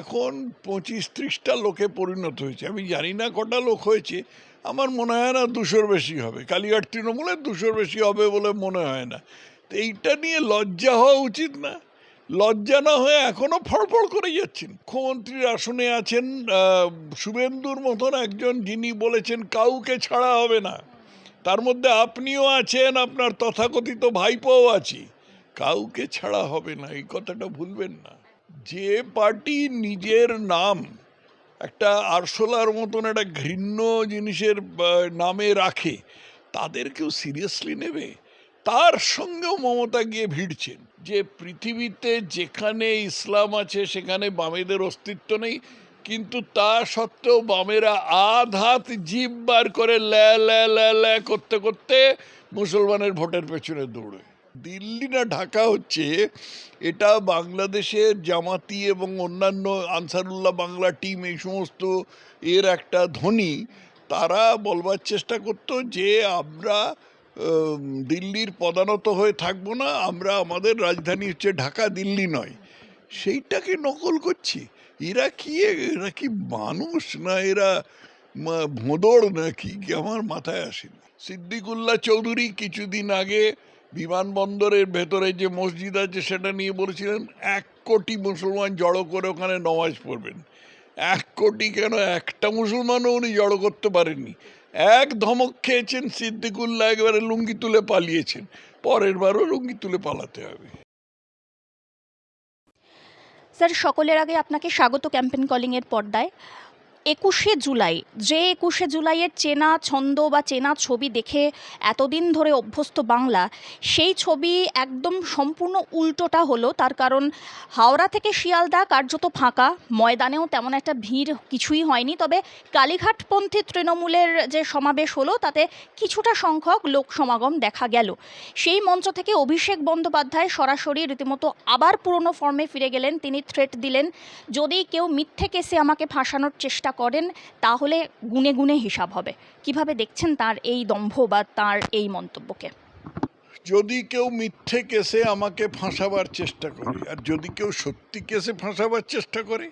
এখন 25-30টা লোকে পরিণত হয়েছে। আমি জানি না কটা লোক হয়েছে, আমার মনে হয় না 200-র বেশি হবে। কালীঘাট তৃণমূলের 200-র বেশি হবে বলে মনে হয় না। তো এইটা নিয়ে লজ্জা হওয়া উচিত না? লজ্জা না হয়ে এখনো ফড়ফড় করে যাচ্ছেন। মুখ্যমন্ত্রীর আসনে আছেন শুভেন্দুর মতন একজন, যিনি বলেছেন কাউকে ছাড়া হবে না। তার মধ্যে আপনিও আছেন, আপনার তথাকথিত ভাইপোও আছে। কাউকে ছাড়া হবে না, এই কথাটা ভুলবেন না। যে পার্টি নিজের নাম একটা আরশোলার মতন একটা ঘৃণ্য জিনিসের নামে রাখে, তাদেরকেও সিরিয়াসলি নেবে? তার সঙ্গেও মমতা গিয়ে ভিড়ছেন যে পৃথিবীতে যেখানে ইসলাম আছে সেখানে বামেদের অস্তিত্ব নেই, কিন্তু তা সত্ত্বেও বামেরা হাত জিভ বার করে ল্যা ল্যা ল্যা ল্যা করতে করতে মুসলমানের ভোটের পেছনে দৌড়ে। দিল্লি না ঢাকা হচ্ছে, এটা বাংলাদেশের জামাতি এবং অন্যান্য আনসারুল্লাহ বাংলা টিম, এই সমস্ত এর একটা ধ্বনি। তারা বলবার চেষ্টা করতো যে আমরা দিল্লির পদানত হয়ে থাকবো না, আমরা আমাদের রাজধানী হচ্ছে ঢাকা, দিল্লি নয়। সেইটাকে নকল করছি। এরা কি মানুষ, না এরা ভোঁদড় নাকি? আমার মাথায় আসেনি। সিদ্দিকুল্লাহ চৌধুরী কিছুদিন আগে বিমানবন্দরের ভেতরে যে মসজিদ আছে সেটা নিয়ে বলেছিলেন 1 কোটি মুসলমান জড়ো করে ওখানে নামাজ পড়বেন। 1 কোটি কেন, একটা মুসলমানও উনি জড়ো করতে পারেননি। এক ধমক খেয়েছেন সিদ্দিকুল্লাহ, একেবারে লুঙ্গি তুলে পালিয়েছেন। পরের বারও লুঙ্গি তুলে পালাতে হবে। স্যার, সকলের আগে আপনাকে স্বাগত ক্যাম্পেইন কলিংয়ের পর্দায়। 21শে জুলাই, যে 21শে জুলাইয়ের চেনা ছন্দ বা চেনা ছবি দেখে এতদিন ধরে অভ্যস্ত বাংলা, সেই ছবি একদম সম্পূর্ণ উল্টোটা হলো। তার কারণ হাওড়া থেকে শিয়ালদা কার্যত ফাঁকা, ময়দানেও তেমন একটা ভিড় কিছুই হয়নি। তবে কালীঘাটপন্থী তৃণমূলের যে সমাবেশ হলো তাতে কিছুটা সংখ্যক লোক সমাগম দেখা গেল। সেই মঞ্চ থেকে অভিষেক বন্দ্যোপাধ্যায় সরাসরি রীতিমতো আবার পুরনো ফর্মে ফিরে গেলেন। তিনি থ্রেট দিলেন, যদি কেউ মিথ্যে কেসে আমাকে ফাঁসানোর চেষ্টা করেন তাহলে গুনে গুনে হিসাব হবে। কিভাবে দেখছেন তার এই দম্ভ বা তার এই মন্তব্যকে? যদি কেউ মিথ্যে কেসে আমাকে ফাঁসাবার চেষ্টা করে, আর যদি কেউ সত্যি কেসে ফাঁসাবার চেষ্টা করে,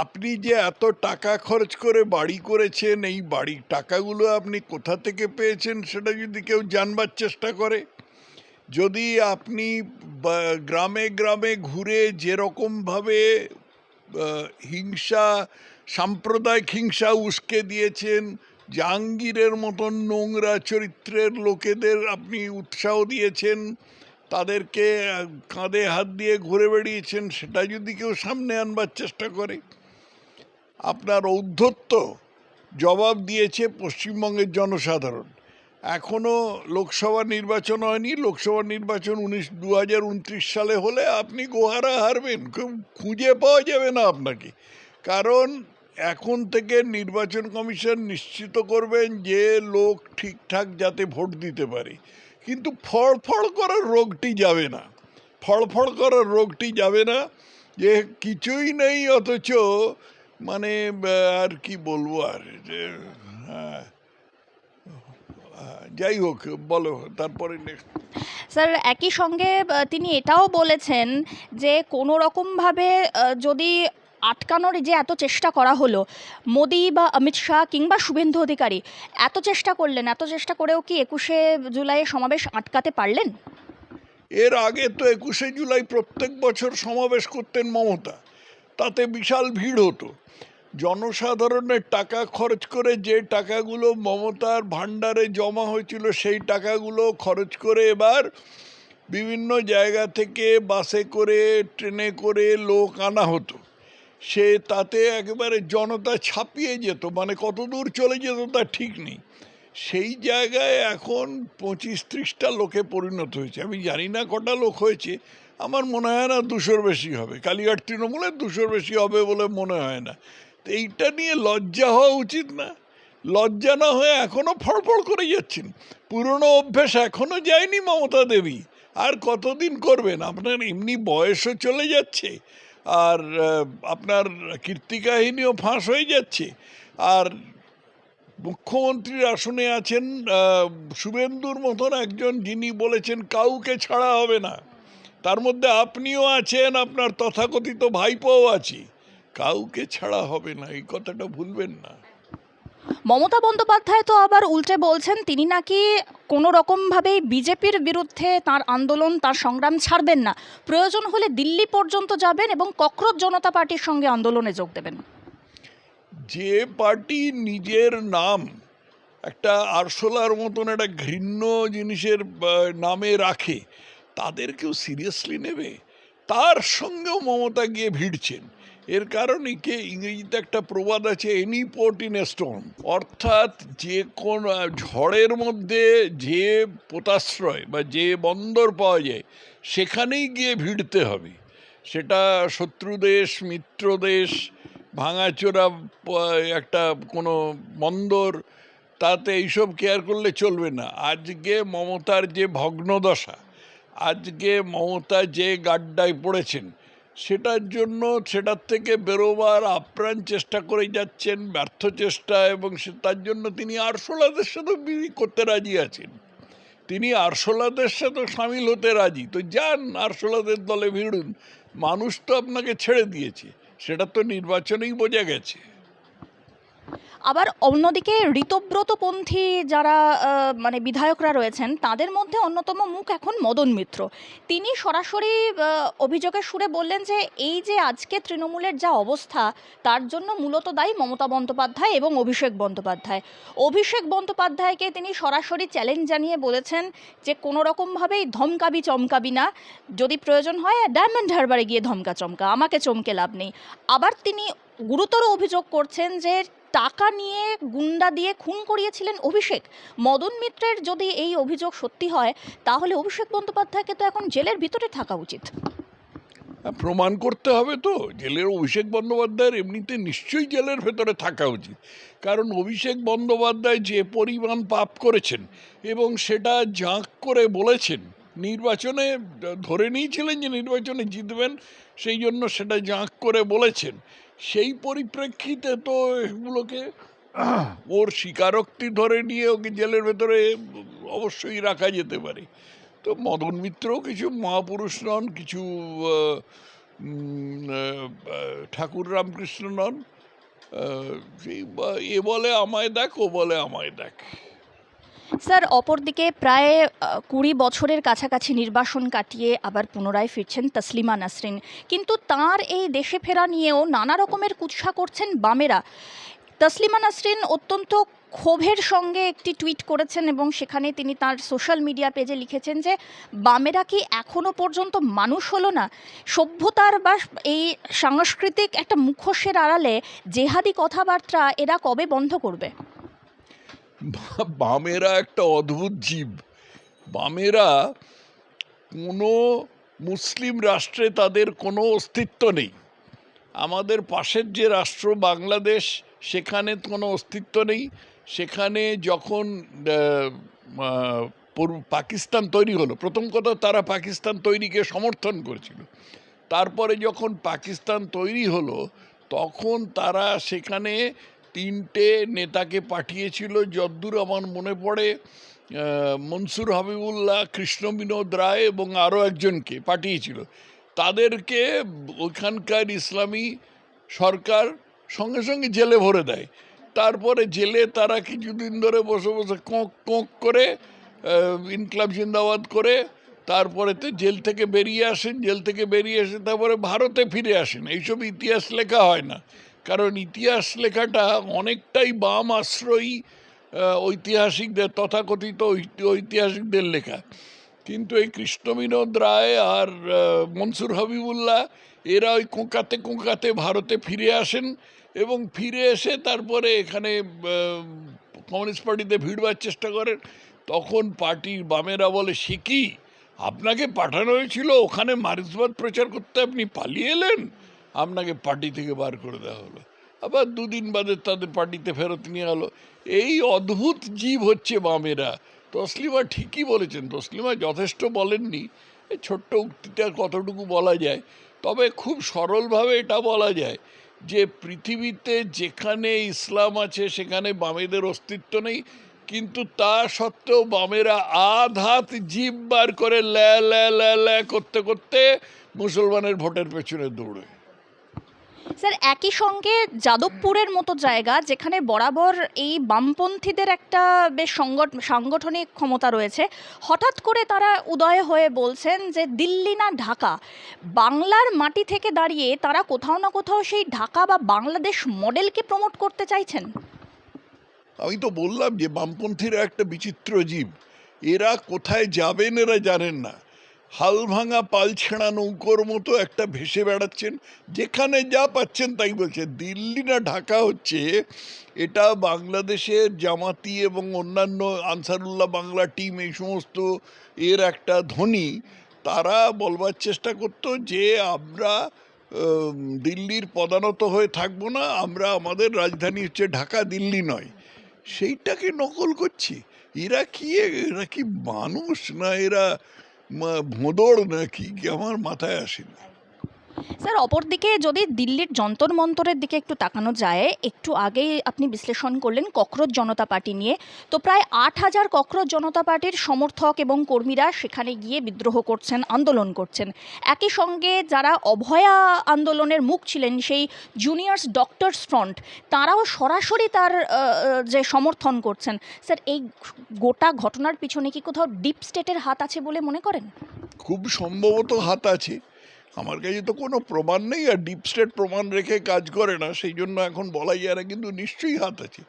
আপনি যে এত টাকা খরচ করে বাড়ি করেছেন, এই বাড়ির টাকাগুলো আপনি কোথা থেকে পেয়েছেন সেটা যদি কেউ জানবার চেষ্টা করে, যদি আপনি গ্রামে গ্রামে ঘুরে যেরকমভাবে হিংসা, সাম্প্রদায়িক হিংসা উস্কে দিয়েছেন, জাহাঙ্গীরের মতন নোংরা চরিত্রের লোকেদের আপনি উৎসাহ দিয়েছেন, তাদেরকে কাঁধে হাত দিয়ে ঘুরে বেড়িয়েছেন, সেটা যদি কেউ সামনে আনবার চেষ্টা করে, আপনার ঔদ্ধত্য জবাব দিয়েছে পশ্চিমবঙ্গের জনসাধারণ। এখনও লোকসভা নির্বাচন হয়নি, লোকসভা নির্বাচন 2029 সালে হলে আপনি গোহারা হারবেন, খুঁজে পাওয়া যাবে না আপনাকে। কারণ এখন থেকে নির্বাচন কমিশন নিশ্চিত করবেন যে লোক ঠিকঠাক যাতে ভোট দিতে পারে, কিন্তু ফড়ফড় করার রোগটি যাবে না। ফড়ফড় করার রোগটি যাবে না, যে কিছুই নেই অথচ মানে আর কি বলবো, আর হ্যাঁ, যাই হোক, বলো তারপরে নেক্সট। স্যার, একই সঙ্গে তিনি এটাও বলেছেন যে কোনো রকমভাবে যদি আটকানোর যে এত চেষ্টা করা হলো, মোদি বা অমিত শাহ কিংবা শুভেন্দু অধিকারী এত চেষ্টা করলেন, এত চেষ্টা করেও কি 21শে জুলাইয়ের সমাবেশ আটকাতে পারলেন? এর আগে তো 21শে জুলাই প্রত্যেক বছর সমাবেশ করতেন মমতা, তাতে বিশাল ভিড় হতো। জনসাধারণের টাকা খরচ করে যে টাকাগুলো মমতার ভাণ্ডারে জমা হয়েছিল, সেই টাকাগুলো খরচ করে এবার বিভিন্ন জায়গা থেকে বাসে করে, ট্রেনে করে লোক আনা হতো। সে তাতে একেবারে জনতা ছাপিয়ে যেত, মানে কত দূর চলে যেত তার ঠিক নেই। সেই জায়গায় এখন 25-30টা লোকে পরিণত হয়েছে। আমি জানি না কটা লোক হয়েছে, আমার মনে হয় না 200-র বেশি হবে। কালীঘাট তৃণমূলের 200-র বেশি হবে বলে মনে হয় না। তো এইটা নিয়ে লজ্জা হওয়া উচিত না? লজ্জা না হয়ে এখনও ফড়ফড় করে যাচ্ছেন। পুরনো অভ্যেস এখনও যায়নি মমতা দেবী, আর কতদিন করবেন? আপনার এমনি বয়সও চলে যাচ্ছে, আর আপনার কীর্তিকাহিনীও ফাঁস হয়ে যাচ্ছে, আর মুখ্যমন্ত্রীর আসনে আছেন শুভেন্দুর মতন একজন, যিনি বলেছেন কাউকে ছাড়া হবে না। তার মধ্যে আপনিও আছেন, আপনার তথাকথিত ভাইপোও আছে। কাউকে ছাড়া হবে না, এই কথাটা ভুলবেন না। মমতা বন্দ্যোপাধ্যায় তো আবার উল্টে বলছেন তিনি নাকি কোনো রকমভাবেই বিজেপির বিরুদ্ধে তার আন্দোলন তার সংগ্রাম ছাড়বেন না, প্রয়োজন হলে দিল্লি পর্যন্ত যাবেন এবং ককরোচ জনতা পার্টির সঙ্গে আন্দোলনে যোগ দেবেন। যে পার্টি নিজের নাম একটা আরশোলার মতন একটা ঘৃণ্য জিনিসের নামে রাখে, তাদেরকেও সিরিয়াসলি নেবে? তার সঙ্গেও মমতা গিয়ে ভিড়ছেন। এর কারণে ইংরেজিতে একটা প্রবাদ আছে, any port in a stone, অর্থাৎ যে কোন ঝড়ের মধ্যে যে পোতাশ্রয় বা যে বন্দর পাওয়া যায় সেখানেই গিয়ে ভিড়তে হবে। সেটা শত্রু দেশ, মিত্র দেশ, ভাঙাচোরা একটা কোনো বন্দর, তাতে এইসব কেয়ার করলে চলবে না। আজকে মমতার যে ভগ্নদশা, আজকে মমতা যে গাড্ডায় পড়েছেন, সেটার জন্য সেটার থেকে বেরোবার আপ্রাণ চেষ্টা করে যাচ্ছেন, ব্যর্থ চেষ্টা, এবং তার জন্য তিনি আরশোলাদের সাথে বিলি করতে রাজি আছেন। তিনি আরশোলাদের সাথে সামিল হতে রাজি, তো যান আরশোলাদের দলে ভিড়ুন। মানুষ তো আপনাকে ছেড়ে দিয়েছে, সেটা তো নির্বাচনেই বোঝা গেছে। আবার অন্যদিকে ঋতব্রতপন্থী যারা মানে বিধায়করা রয়েছেন তাদের মধ্যে অন্যতম মুখ এখন মদন মিত্র। তিনি সরাসরি অভিযোগের সুরে বললেন যে এই যে আজকে তৃণমূলের যা অবস্থা তার জন্য মূলত দায়ী মমতা বন্দ্যোপাধ্যায় এবং অভিষেক বন্দ্যোপাধ্যায়। অভিষেক বন্দ্যোপাধ্যায়কে তিনি সরাসরি চ্যালেঞ্জ জানিয়ে বলেছেন যে কোনো রকমভাবেই ধমকাবি চমকাবি না, যদি প্রয়োজন হয় ডায়মন্ড হারবারে গিয়ে ধমকা চমকা, আমাকে চমকে লাভ নেই। আবার তিনি গুরুতর অভিযোগ করছেন যে টাকা নিয়ে গুন্ডা দিয়ে খুন করিয়েছিলেন অভিষেক। মদন মিত্রের যদি এই অভিযোগ সত্যি হয় তাহলে অভিষেক বন্দ্যোপাধ্যায়কে তো এখন জেলের ভিতরে থাকা উচিত। প্রমাণ করতে হবে তো। জেলের অভিষেক বন্দ্যোপাধ্যায়ের এমনিতে নিশ্চয়ই জেলের ভেতরে থাকা উচিত, কারণ অভিষেক বন্দ্যোপাধ্যায় যে পরিমাণ পাপ করেছেন এবং সেটা জাঁক করে বলেছেন, নির্বাচনে ধরে নিয়েছিলেন যে নির্বাচনে জিতবেন, সেই জন্য সেটা জাঁক করে বলেছেন। সেই পরিপ্রেক্ষিতে তো এগুলোকে ওর স্বীকারোক্তি ধরে নিয়ে ওকে জেলের ভেতরে অবশ্যই রাখা যেতে পারে। তো মদন মিত্রও কিছু মহাপুরুষ নন, কিছু ঠাকুর রামকৃষ্ণ নন। এ বলে আমায় দেখ, ও বলে আমায় দেখ। স্যার, অপরদিকে প্রায় ২০ বছরের কাছাকাছি নির্বাসন কাটিয়ে আবার পুনরায় ফিরছেন তসলিমা নাসরিন, কিন্তু তার এই দেশে ফেরা নিয়েও নানা রকমের কুৎসা করছেন বামেরা। তসলিমা নাসরিন অত্যন্ত ক্ষোভের সঙ্গে একটি টুইট করেছেন এবং সেখানে তিনি তার সোশ্যাল মিডিয়া পেজে লিখেছেন যে বামেরা কি এখনও পর্যন্ত মানুষ হলো না? সভ্যতার বা এই সাংস্কৃতিক একটা মুখোশের আড়ালে জেহাদি কথাবার্তা এরা কবে বন্ধ করবে? বামেরা একটা অদ্ভুত জীব। বামেরা কোনো মুসলিম রাষ্ট্রে তাদের কোনো অস্তিত্ব নেই। আমাদের পাশের যে রাষ্ট্র বাংলাদেশ, সেখানে কোনো অস্তিত্ব নেই। সেখানে যখন পাকিস্তান তৈরি হলো, প্রথম কথা তারা পাকিস্তান তৈরিকে সমর্থন করেছিল। তারপরে যখন পাকিস্তান তৈরি হলো তখন তারা সেখানে ৩টে নেতাকে পাঠিয়েছিল, যদ্দূর আমার মনে পড়ে মনসুর হাবিবুল্লাহ, কৃষ্ণ বিনোদ রায় এবং আরও একজনকে পাঠিয়েছিল। তাদেরকে ওইখানকার ইসলামী সরকার সঙ্গে সঙ্গে জেলে ভরে দেয়। তারপরে জেলে তারা কিছুদিন ধরে বসে বসে কোঁক কোঁক করে ইনকলাব জিন্দাবাদ করে তারপরেতে জেল থেকে বেরিয়ে আসেন। জেল থেকে বেরিয়ে এসে তারপরে ভারতে ফিরে আসেন। এইসব ইতিহাস লেখা হয় না, কারণ ইতিহাস লেখাটা অনেকটাই বাম আশ্রয়ী ঐতিহাসিকদের, তথাকথিত ঐতিহাসিকদের লেখা। কিন্তু এই কৃষ্ণবিনোদ রায় আর মনসুর হাবিবুল্লাহ এরা ওই কোঁকাতে কোঁকাতে ভারতে ফিরে আসেন এবং ফিরে এসে তারপরে এখানে কমিউনিস্ট পার্টিতে ভিড়বার চেষ্টা করেন। তখন পার্টির বামেরা বলে, সে কি, আপনাকে পাঠানো হয়েছিল ওখানে মার্ক্সবাদ প্রচার করতে, আপনি পালিয়ে এলেন, আপনাকে পার্টি থেকে বার করে দেওয়া হলো। আবার দুদিন বাদে তাদের পার্টিতে ফেরত নিয়ে গেলো। এই অদ্ভুত জীব হচ্ছে বামেরা। তসলিমা ঠিকই বলেছেন, তসলিমা যথেষ্ট বলেননি, এই ছোট্ট উক্তিটা কতটুকু বলা যায়। তবে খুব সরলভাবে এটা বলা যায় যে পৃথিবীতে যেখানে ইসলাম আছে সেখানে বামেদের অস্তিত্ব নেই, কিন্তু তা সত্ত্বেও বামেরা আধাত জিভ বার করে ল্যা ল্যা ল্যা ল্যা করতে করতে মুসলমানের ভোটের পেছনে দৌড়ে। স্যার একই সঙ্গে যাদবপুরের মতো জায়গা যেখানে বরাবর এই বামপন্থীদের একটা বেশ সাংগঠনিক ক্ষমতা রয়েছে, হঠাৎ করে তারা উদয় হয়ে বলছেন যে দিল্লি না ঢাকা। বাংলার মাটি থেকে দাঁড়িয়ে তারা কোথাও না কোথাও সেই ঢাকা বা বাংলাদেশ মডেলকে প্রমোট করতে চাইছেন। আমি তো বললাম যে বামপন্থীরা একটা বিচিত্র জীব। এরা কোথায় যাবেন এরা জানেন না। হাল ভাঙা পাল ছেঁড়া নৌকোর মতো একটা ভেসে বেড়াচ্ছেন, যেখানে যা পাচ্ছেন তাই বলছেন। দিল্লি না ঢাকা হচ্ছে, এটা বাংলাদেশের জামাতি এবং অন্যান্য আনসারুল্লাহ বাংলা টিম এই সমস্ত এর একটা ধ্বনি। তারা বলবার চেষ্টা করতো যে আমরা দিল্লির পদানত হয়ে থাকবো না, আমরা আমাদের রাজধানী হচ্ছে ঢাকা, দিল্লি নয়। সেইটাকে নকল করছি। এরা কি মানুষ, না এরা ভোঁদড় নাকি, আমার মাথায় আসেনি। স্যার অপরদিকে যদি দিল্লির যন্তর মন্তরের দিকে একটু তাকানো যায়, একটু আগেই আপনি বিশ্লেষণ করলেন ককরোচ জনতা পার্টি নিয়ে। তো প্রায় 8,000 ককরোচ জনতা পার্টির সমর্থক এবং কর্মীরা সেখানে গিয়ে বিদ্রোহ করছেন, আন্দোলন করছেন। একই সঙ্গে যারা অভয়া আন্দোলনের মুখ ছিলেন, সেই জুনিয়র্স ডক্টরস ফ্রন্ট, তারাও সরাসরি তার যে সমর্থন করছেন। স্যার এই গোটা ঘটনার পিছনে কি কোথাও ডিপ স্টেটের হাত আছে বলে মনে করেন? খুব সম্ভবত হাত আছে। আমার কাছে তো কোনো প্রমাণ নেই, আর ডিপ স্টেট প্রমাণ রেখে কাজ করে না, সেই জন্য এখন বলাই যায় না, কিন্তু নিশ্চয়ই হাত আছে।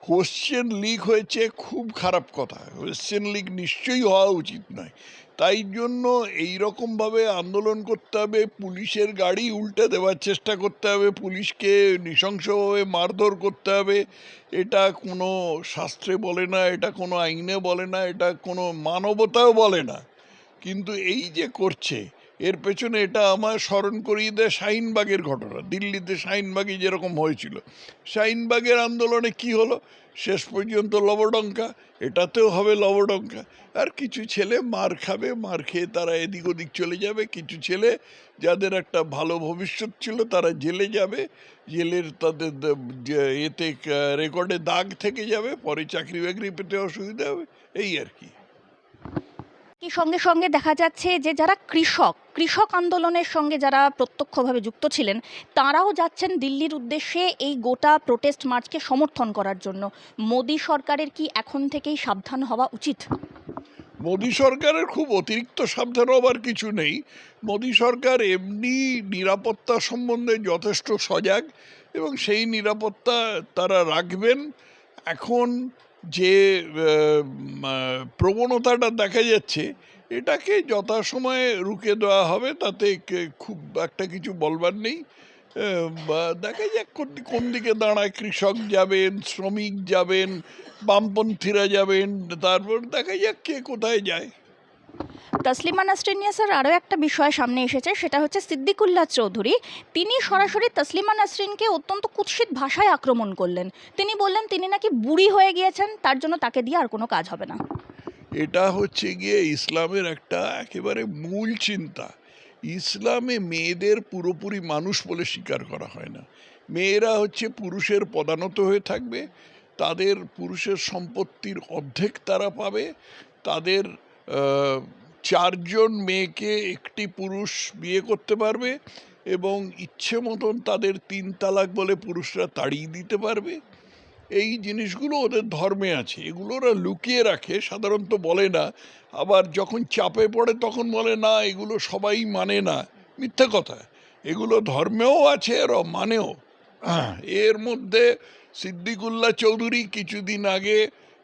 কোশ্চেন লিক হয়েছে, খুব খারাপ কথা। কোশ্চেন লিক নিশ্চয়ই হওয়া উচিত নয়। তাই জন্য এই রকমভাবে আন্দোলন করতে হবে, পুলিশের গাড়ি উল্টে দেওয়ার চেষ্টা করতে হবে, পুলিশকে নৃশংসভাবে মারধর করতে হবে। এটা কোনো শাস্ত্রে বলে না, এটা কোনো আইনে বলে না, এটা কোনো মানবতাও বলে না। কিন্তু এই যে করছে, এর পেছনে এটা আমার স্মরণ করিয়ে দেয় শাহিনবাগের ঘটনা। দিল্লিতে শাহিনবাগে যেরকম হয়েছিল, শাহিনবাগের আন্দোলনে কি হলো, শেষ পর্যন্ত লবডঙ্কা। এটাতেও হবে লবডঙ্কা। আর কিছু ছেলে মার খাবে, মার খেয়ে তারা এদিক ওদিক চলে যাবে। কিছু ছেলে যাদের একটা ভালো ভবিষ্যৎ ছিল তারা জেলে যাবে, জেলের তাদের এতে রেকর্ডে দাগ থেকে যাবে, পরে চাকরি বাকরি পেতে অসুবিধা হবে, এই আর কি। কি সঙ্গে সঙ্গে দেখা যাচ্ছে যে যারা কৃষক আন্দোলনের সঙ্গে যারা প্রত্যক্ষভাবে যুক্ত ছিলেন, তারাও যাচ্ছেন দিল্লির উদ্দেশ্যে এই গোটা প্রোটেস্ট মার্চকে সমর্থন করার জন্য। মোদী সরকারের কি এখন থেকেই সাবধান হওয়া উচিত? মোদী সরকারের খুব অতিরিক্ত সাবধান হবার কিছু নেই। মোদী সরকার এমনি নিরাপত্তা সম্বন্ধে যথেষ্ট সজাগ, এবং সেই নিরাপত্তা তারা রাখবেন। এখন যে প্রবণতাটা দেখা যাচ্ছে, এটাকে যথাসময়ে রুখে দেওয়া হবে, তাতে খুব একটা কিছু বলবার নেই। দেখা যাক কোন দিকে দাঁড়ায়। কৃষক যাবেন, শ্রমিক যাবেন, বামপন্থীরা যাবেন, তারপর দেখা যাক কে কোথায় যায়। তসলিমা নাসরিন নিয়ে স্যার আরও একটা বিষয় সামনে এসেছে, সেটা হচ্ছে সিদ্দিকুল্লাহ চৌধুরী। তিনি সরাসরি তসলিমা নাসরিনকে অত্যন্ত কুৎসিত ভাষায় আক্রমণ করলেন। তিনি বললেন তিনি নাকি বুড়ি হয়ে গিয়েছেন, তার জন্য তাকে দিয়ে আর কোনো কাজ হবে না। এটা হচ্ছে গিয়ে ইসলামের একটা একেবারে মূল চিন্তা। ইসলামে মেয়েদের পুরোপুরি মানুষ বলে স্বীকার করা হয় না। মেয়েরা হচ্ছে পুরুষের পদানত হয়ে থাকবে, তাদের পুরুষের সম্পত্তির অর্ধেক তারা পাবে, তাদের 4জন মেয়েকে একটি পুরুষ বিয়ে করতে পারবে, এবং ইচ্ছে মতন তাদের 3 তালাক বলে পুরুষরা তাড়িয়ে দিতে পারবে। এই জিনিসগুলো ওদের ধর্মে আছে, এগুলো ওরা লুকিয়ে রাখে, সাধারণত বলে না। আবার যখন চাপে পড়ে তখন বলে না, এগুলো সবাই মানে না। মিথ্যে কথা। এগুলো ধর্মেও আছে, এরা মানেও। এর মধ্যে সিদ্দিকুল্লাহ চৌধুরী কিছুদিন আগে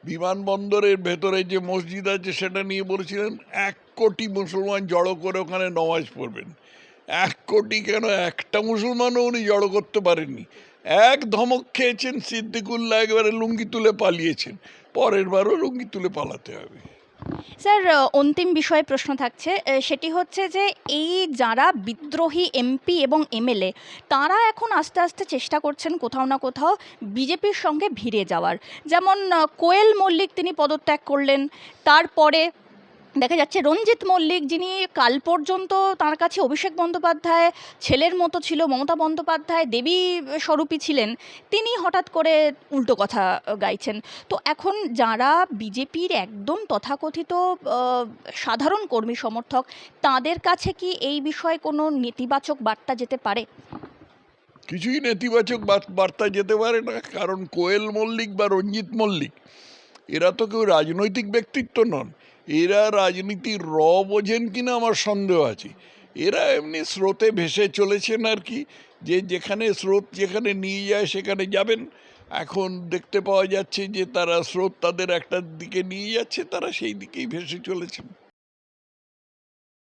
বিমানবন্দরের ভেতরে যে মসজিদ আছে সেটা নিয়ে বলেছিলেন 1 কোটি মুসলমান জড়ো করে ওখানে নমাজ পড়বেন। 1 কোটি কেন, একটা মুসলমানও উনি জড়ো করতে পারেননি। এক ধমক খেয়েছেন সিদ্দিকুল্লাহ, একেবারে লুঙ্গি তুলে পালিয়েছেন। পরের বারও লুঙ্গি তুলে পালাতে হবে। স্যার অন্তিম বিষয়ে প্রশ্ন থাকছে, সেটি হচ্ছে যে এই যারা বিদ্রোহী এমপি এবং এমএলএ, তারা এখন আস্তে আস্তে চেষ্টা করছেন কোথাও না কোথাও বিজেপির সঙ্গে ভিড়ে যাওয়ার। যেমন কোয়েল মল্লিক, তিনি পদত্যাগ করলেন। তারপরে দেখা যাচ্ছে রঞ্জিত মল্লিক, যিনি কাল পর্যন্ত তার কাছে অভিষেক বন্দ্যোপাধ্যায় ছেলের মতো ছিল, মমতা বন্দ্যোপাধ্যায় দেবী স্বরূপী ছিলেন, তিনি হঠাৎ করে উল্টো কথা গাইছেন। তো এখন যারা বিজেপির একদম তথাকথিত সাধারণ কর্মী সমর্থক, তাদের কাছে কি এই বিষয়ে কোনো নেতিবাচক বার্তা যেতে পারে? কিছুই নেতিবাচক বার্তা যেতে পারে না, কারণ কোয়েল মল্লিক বা রঞ্জিত মল্লিক এরা তো কেউ রাজনৈতিক ব্যক্তিত্ব নন। এরা রাজনীতির বোঝেন কিনা আমার সন্দেহ আছে। এরা এমনি স্রোতে ভেসে চলেছেন আর কি, যে যেখানে স্রোত যেখানে নিয়ে যায় সেখানে যাবেন। এখন দেখতে পাওয়া যাচ্ছে যে তারা স্রোত তাদের একটা দিকে নিয়ে যাচ্ছে, তারা সেই দিকেই ভেসে চলেছেন।